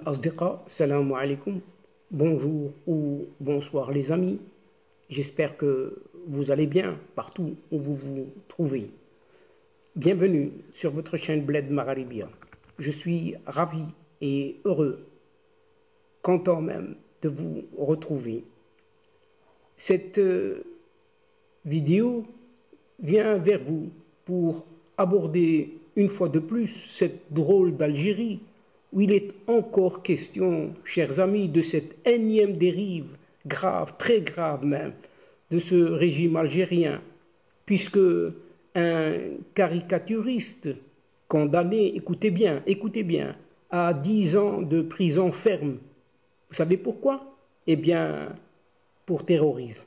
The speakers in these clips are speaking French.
الأصدقاء السلام عليكم. Bonjour ou bonsoir les amis. J'espère que vous allez bien partout où vous vous trouvez. Bienvenue sur votre chaîne Bled Magharibia. Je suis ravi et heureux, content même de vous retrouver. Cette vidéo vient vers vous pour aborder une fois de plus cette drôle d'Algérie où il est encore question, chers amis, de cette énième dérive grave, très grave même, de ce régime algérien, puisque un caricaturiste condamné, écoutez bien, à 10 ans de prison ferme. Vous savez pourquoi? Eh bien, pour terrorisme,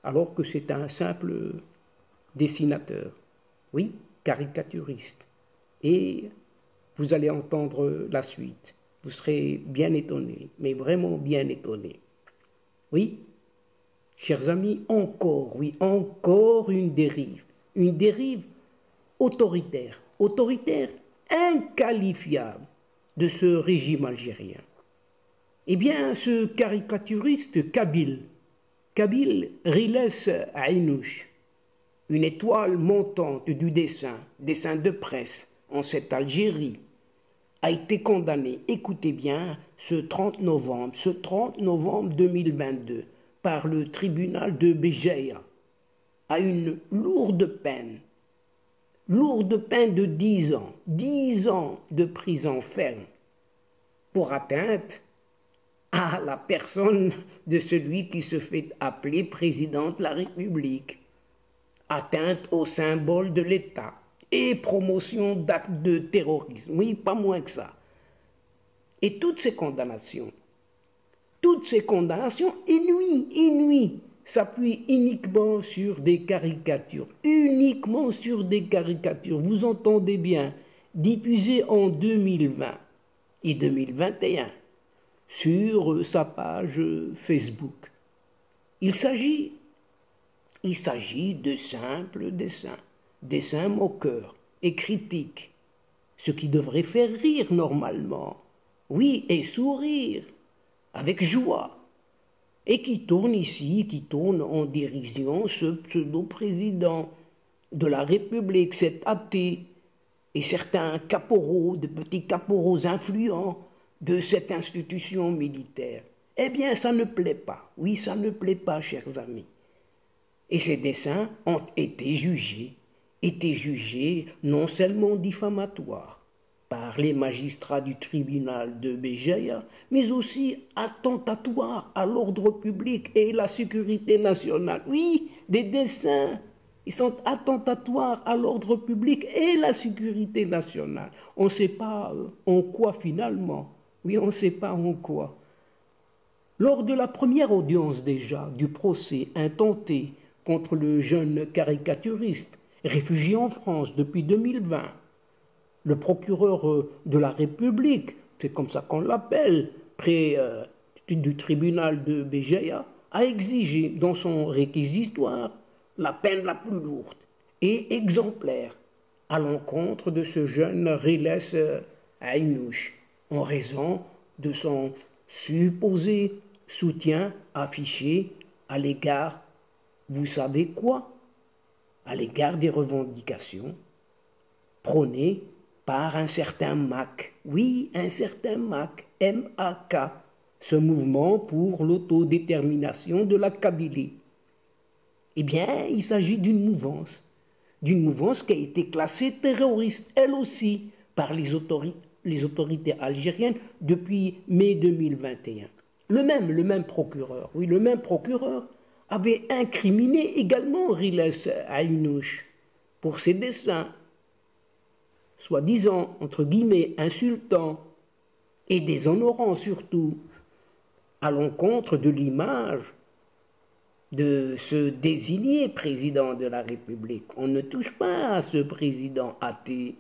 alors que c'est un simple dessinateur. Oui, caricaturiste. Et vous allez entendre la suite. Vous serez bien étonnés, mais vraiment bien étonnés. Oui, chers amis, encore une dérive autoritaire, inqualifiable de ce régime algérien. Eh bien, ce caricaturiste Kabil Riles Aynouch, une étoile montante du dessin de presse en cette Algérie, a été condamné, écoutez bien, ce 30 novembre 2022, par le tribunal de Béjaïa, à une lourde peine de 10 ans de prison ferme, pour atteinte à la personne de celui qui se fait appeler président de la République, atteinte au symbole de l'État et promotion d'actes de terrorisme. Oui, pas moins que ça. Et toutes ces condamnations inouïes, s'appuient uniquement sur des caricatures. Vous entendez bien, diffusées en 2020 et 2021 sur sa page Facebook. Il s'agit de simples dessins moqueurs et critiques, ce qui devrait faire rire normalement, oui, et sourire, avec joie, et qui tourne en dérision ce pseudo-président de la République, cet athée, et certains caporaux, de petits caporaux influents de cette institution militaire. Eh bien, ça ne plaît pas, oui, ça ne plaît pas, chers amis. Et ces dessins ont été jugés non seulement diffamatoires par les magistrats du tribunal de Béjaïa, mais aussi attentatoires à l'ordre public et la sécurité nationale. Oui, des dessins, ils sont attentatoires à l'ordre public et la sécurité nationale. On ne sait pas en quoi finalement. Oui, on ne sait pas en quoi. Lors de la première audience déjà du procès intenté contre le jeune caricaturiste, réfugié en France depuis 2020, le procureur de la République, c'est comme ça qu'on l'appelle, près du tribunal de Béjaïa, a exigé dans son réquisitoire la peine la plus lourde et exemplaire à l'encontre de ce jeune Riles Aynouch, en raison de son supposé soutien affiché à l'égard, vous savez quoi? À l'égard des revendications prônées par un certain MAK. Oui, un certain MAK, M-A-K, ce mouvement pour l'autodétermination de la Kabylie. Eh bien, il s'agit d'une mouvance qui a été classée terroriste, elle aussi, par les autorités algériennes depuis mai 2021. Le même procureur avait incriminé également Riles Aynouch pour ses dessins, soi-disant, entre guillemets, insultants et déshonorants surtout, à l'encontre de l'image de ce désigné président de la République. On ne touche pas à ce président athée.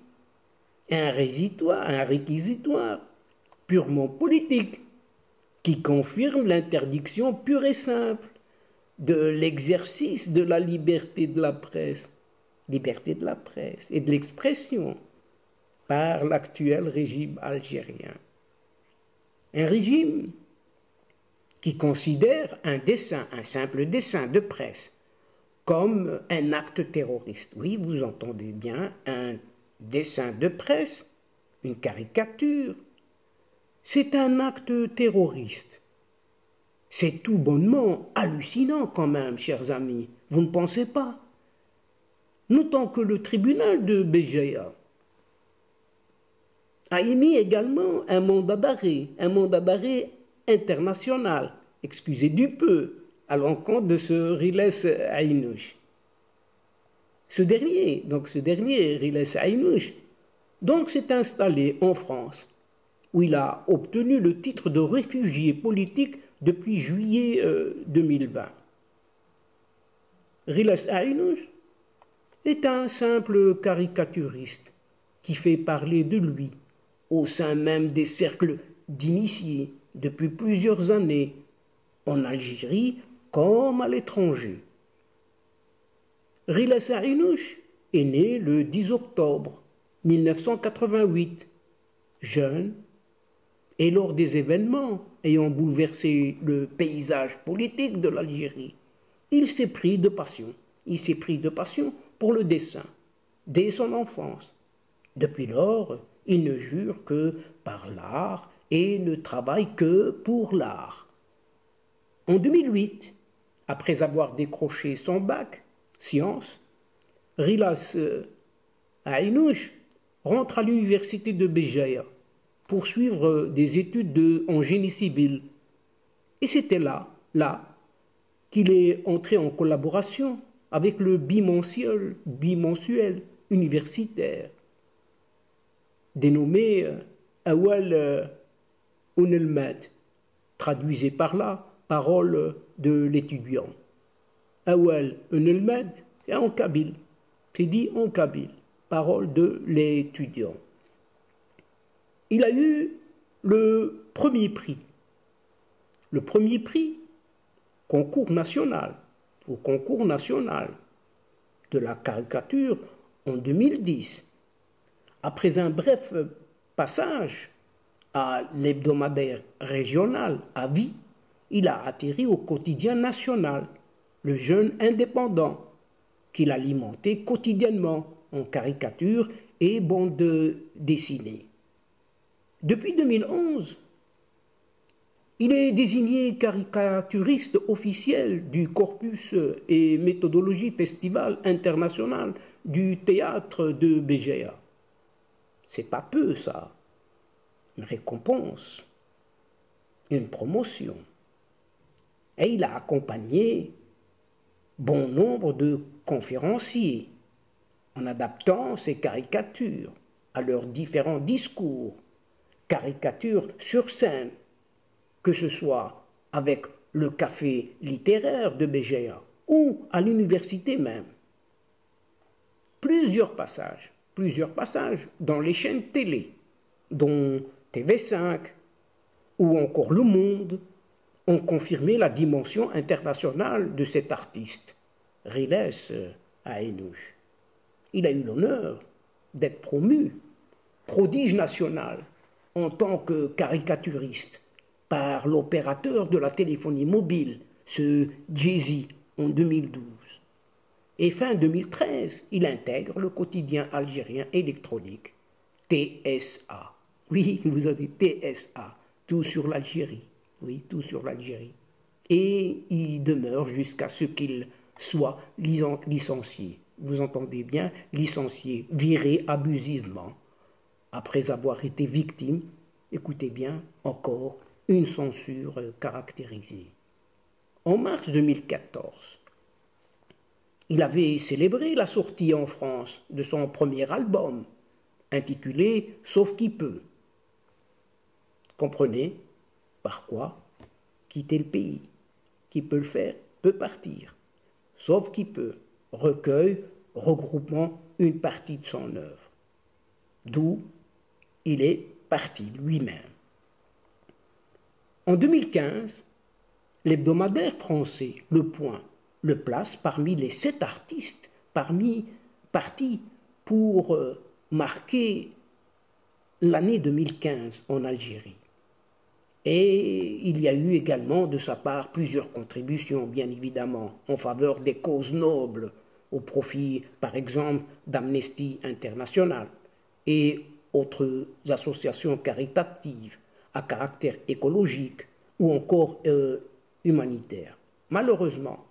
Un réquisitoire purement politique qui confirme l'interdiction pure et simple de l'exercice de la liberté de la presse et de l'expression par l'actuel régime algérien. Un régime qui considère un dessin, un simple dessin de presse, comme un acte terroriste. Oui, vous entendez bien, un dessin de presse, une caricature, c'est un acte terroriste. C'est tout bonnement hallucinant quand même, chers amis, vous ne pensez pas? Notons que le tribunal de Béjaïa a émis également un mandat d'arrêt international, excusez du peu, à l'encontre de ce Riles Haïnouch. Ce dernier, Riles Haïnouch, donc s'est installé en France, où il a obtenu le titre de réfugié politique depuis juillet 2020. Riles Haïnouch est un simple caricaturiste qui fait parler de lui au sein même des cercles d'initiés depuis plusieurs années, en Algérie comme à l'étranger. Riles Haïnouch est né le 10 octobre 1988, jeune, et lors des événements ayant bouleversé le paysage politique de l'Algérie, il s'est pris de passion. Il s'est pris de passion pour le dessin, dès son enfance. Depuis lors, il ne jure que par l'art et ne travaille que pour l'art. En 2008, après avoir décroché son bac, sciences, Riles Haïnouch rentre à l'université de Béjaïa pour suivre des études en génie civil. Et c'était là qu'il est entré en collaboration avec le bimensuel universitaire, dénommé Awal Unelmed, traduisez par là, parole de l'étudiant. Awal Unelmed est en kabyle, c'est dit en kabyle, parole de l'étudiant. Il a eu le premier prix concours national de la caricature en 2010. Après un bref passage à l'hebdomadaire régional à Vie, il a atterri au quotidien national, Le Jeune Indépendant, qu'il alimentait quotidiennement en caricature et bande dessinée. Depuis 2011, il est désigné caricaturiste officiel du Corpus et Méthodologie Festival international du théâtre de Béjaïa. C'est pas peu ça. Une récompense, une promotion. Et il a accompagné bon nombre de conférenciers en adaptant ses caricatures à leurs différents discours, caricatures sur scène, que ce soit avec le café littéraire de Béjaïa ou à l'université même. Plusieurs passages dans les chaînes télé, dont TV5 ou encore Le Monde, ont confirmé la dimension internationale de cet artiste, Riles Haïnouch. Il a eu l'honneur d'être promu prodige national en tant que caricaturiste par l'opérateur de la téléphonie mobile, ce Jay-Z, en 2012. Et fin 2013, il intègre le quotidien algérien électronique TSA. Oui, vous avez TSA, tout sur l'Algérie. Oui, tout sur l'Algérie. Et il demeure jusqu'à ce qu'il soit licencié. Vous entendez bien, licencié, viré abusivement, après avoir été victime, écoutez bien, encore une censure caractérisée. En mars 2014, il avait célébré la sortie en France de son premier album, intitulé « Sauf qui peut ». Comprenez par quoi quitter le pays. Qui peut le faire peut partir. Sauf qui peut. Recueil, regroupement, une partie de son œuvre. D'où il est parti lui-même. En 2015, l'hebdomadaire français Le Point le place parmi les 7 artistes partis pour marquer l'année 2015 en Algérie. Et il y a eu également de sa part plusieurs contributions, bien évidemment, en faveur des causes nobles, au profit, par exemple, d'Amnesty International et autres associations caritatives à caractère écologique ou encore humanitaire. Malheureusement,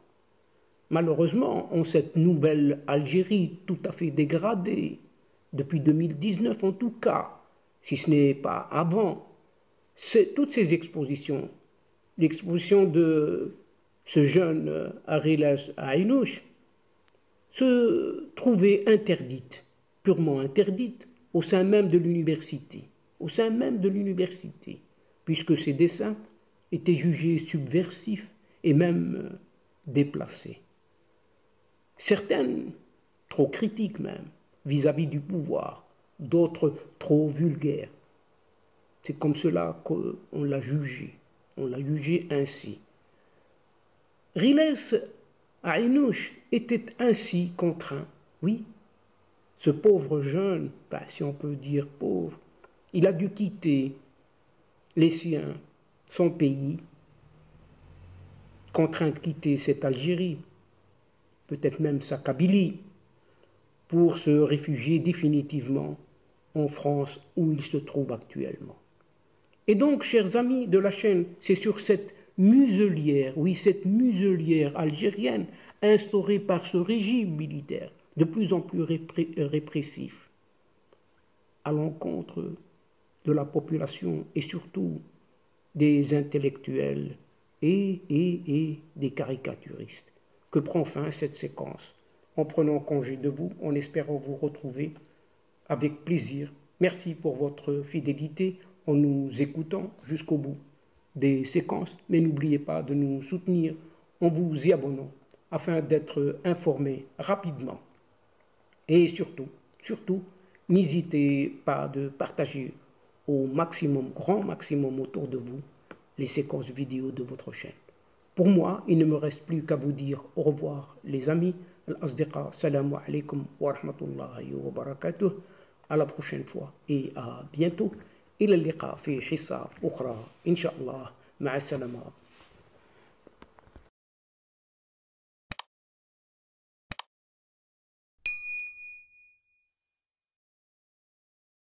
en cette nouvelle Algérie tout à fait dégradée, depuis 2019 en tout cas, si ce n'est pas avant, toutes ces expositions, l'exposition de ce jeune Arilas Ainouch, se trouvait interdite, purement interdite, au sein même de l'université, puisque ces dessins étaient jugés subversifs et même déplacés. Certaines trop critiques même, vis-à-vis du pouvoir, d'autres trop vulgaires. C'est comme cela qu'on l'a jugé ainsi. Riles Ainouch était ainsi contraint, oui. Ce pauvre jeune, si on peut dire pauvre, il a dû quitter les siens, son pays, contraint de quitter cette Algérie, peut-être même sa Kabylie, pour se réfugier définitivement en France où il se trouve actuellement. Et donc, chers amis de la chaîne, c'est sur cette muselière, oui, cette muselière algérienne instaurée par ce régime militaire, de plus en plus répressif, à l'encontre de la population et surtout des intellectuels et des caricaturistes, que prend fin cette séquence, en prenant congé de vous, en espérant vous retrouver avec plaisir. Merci pour votre fidélité en nous écoutant jusqu'au bout des séquences, mais n'oubliez pas de nous soutenir en vous y abonnant afin d'être informé rapidement. Et surtout, n'hésitez pas de partager au maximum, grand maximum autour de vous, les séquences vidéo de votre chaîne. Pour moi, il ne me reste plus qu'à vous dire au revoir, les amis. Al-Asdiqa, salamu alaykum wa rahmatullahi wa barakatuh. À la prochaine fois et à bientôt. إلى اللقاء في حصة أخرى إن شاء الله. مع السلامة.